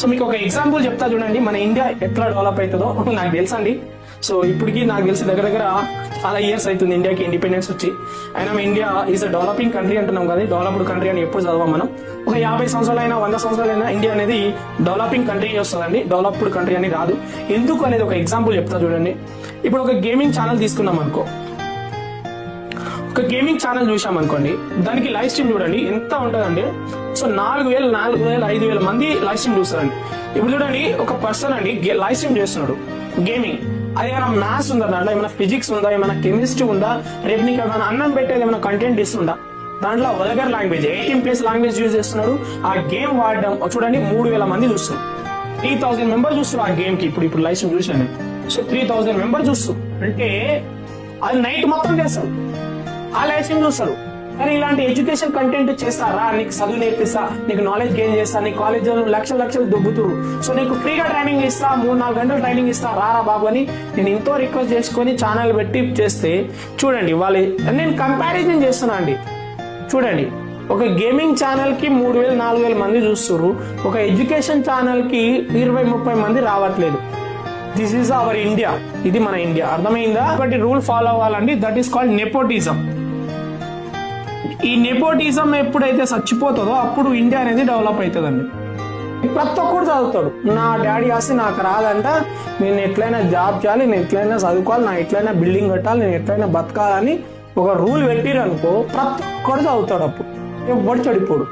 So మీకు ఒక example చెప్తా చూడండి, మన ఇండియా ఎట్లా డెవలప్ అవుతుందో నాకు తెలుసండి. సో ఇప్పటికీ నాకు తెలిసి దగ్గర దగ్గర చాలా ఇయర్స్ అవుతుంది ఇండియాకి ఇండిపెండెన్స్ వచ్చి. అయినా India is a developing country అంటున్నాం కదా, డెవలప్డ్ కంట్రీ అని ఎప్పుడు చదవం మనం. ఒక 50 సంవత్సరాలైనా 100 సంవత్సరాలైనా ఇండియా అనేది డెవలపింగ్ కంట్రీ వస్తుందండి, డెవలప్డ్ కంట్రీ అని రాదు. ఎందుకు అనేది ఒక ఎగ్జాంపుల్ చెప్తా చూడండి. ఇప్పుడు ఒక గేమింగ్ ఛానల్ తీసుకున్నాం అనుకో, ఒక గేమింగ్ ఛానల్ చూసాం అనుకోండి, దానికి లైవ్ స్ట్రీమ్ చూడండి ఎంత ఉంటుందండి. సో 4,000, 5,000 మంది లైవ్ స్ట్రీమ్ చూస్తారండి. ఇప్పుడు చూడండి, ఒక పర్సన్ అండి లైవ్ స్ట్రీమ్ చేస్తున్నాడు గేమింగ్. అది ఏమైనా మ్యాథ్స్ ఉందా, దాంట్లో ఏమైనా ఫిజిక్స్ ఉందా, ఏమైనా కెమిస్ట్రీ ఉందా, రేపు నీకు ఏమైనా అన్నం పెట్టేది ఏమైనా కంటెంట్ ఇస్తుందా? దాంట్లో వల్గర్ లాంగ్వేజ్ 18+ లాంగ్వేజ్ యూజ్ చేస్తున్నాడు. ఆ గేమ్ వాడడం చూడండి 3,000 మంది చూస్తారు, 3,000 మెంబర్స్ చూస్తారు ఆ గేమ్ కి. ఇప్పుడు లైవ్ స్ట్రీమ్ చూసాను. సో 3,000 మెంబర్స్ చూస్తారు అంటే అది నైట్ మొత్తం చేస్తారు, ఆ లైవ్ స్ట్రీమ్ చూస్తారు. కానీ ఇలాంటి ఎడ్యుకేషన్ కంటెంట్ చేస్తారా, నీకు చదువు నేర్పిస్తా, నీకు నాలెడ్జ్ గెయిన్ చేస్తా, నీ కాలేజీలో లక్షలు దొబ్బుతురు, సో నీకు ఫ్రీగా ట్రైనింగ్ ఇస్తా, 3-4 గంటలు ట్రైనింగ్ ఇస్తా, రారా బాబు అని నేను ఎంతో రిక్వెస్ట్ చేసుకొని ఛానల్ పెట్టి చేస్తే చూడండి వాళ్ళు, నేను కంపారిజన్ చేస్తున్నా అండి. చూడండి, ఒక గేమింగ్ ఛానల్ కి 3,000, 4,000 మంది చూస్తారు, ఒక ఎడ్యుకేషన్ ఛానల్ కి 20-30 మంది రావట్లేదు. దిస్ ఈజ్ అవర్ ఇండియా, ఇది మన ఇండియా. అర్థమైందా? ఒకటి రూల్ ఫాలో అవ్వాలండి, దట్ ఈస్ కాల్డ్ నెపోటిజం. ఈ నెపోటిజం ఎప్పుడైతే చచ్చిపోతుందో అప్పుడు ఇండియా అనేది డెవలప్ అవుతుందండి. ప్రతి ఒక్కరు చదువుతాడు, నా డాడీ ఆస్తి నాకు రాదంట, నేను ఎట్లయినా జాబ్ చేయాలి, నేను ఎట్లయినా చదువుకోవాలి, నా ఎట్లయినా బిల్డింగ్ కట్టాలి, నేను ఎట్లయినా బతకాలని ఒక రూల్ పెట్టిరనుకో ప్రతి ఒక్కరు చదువుతాడు, అప్పుడు ఎవడు చెడిపోడు.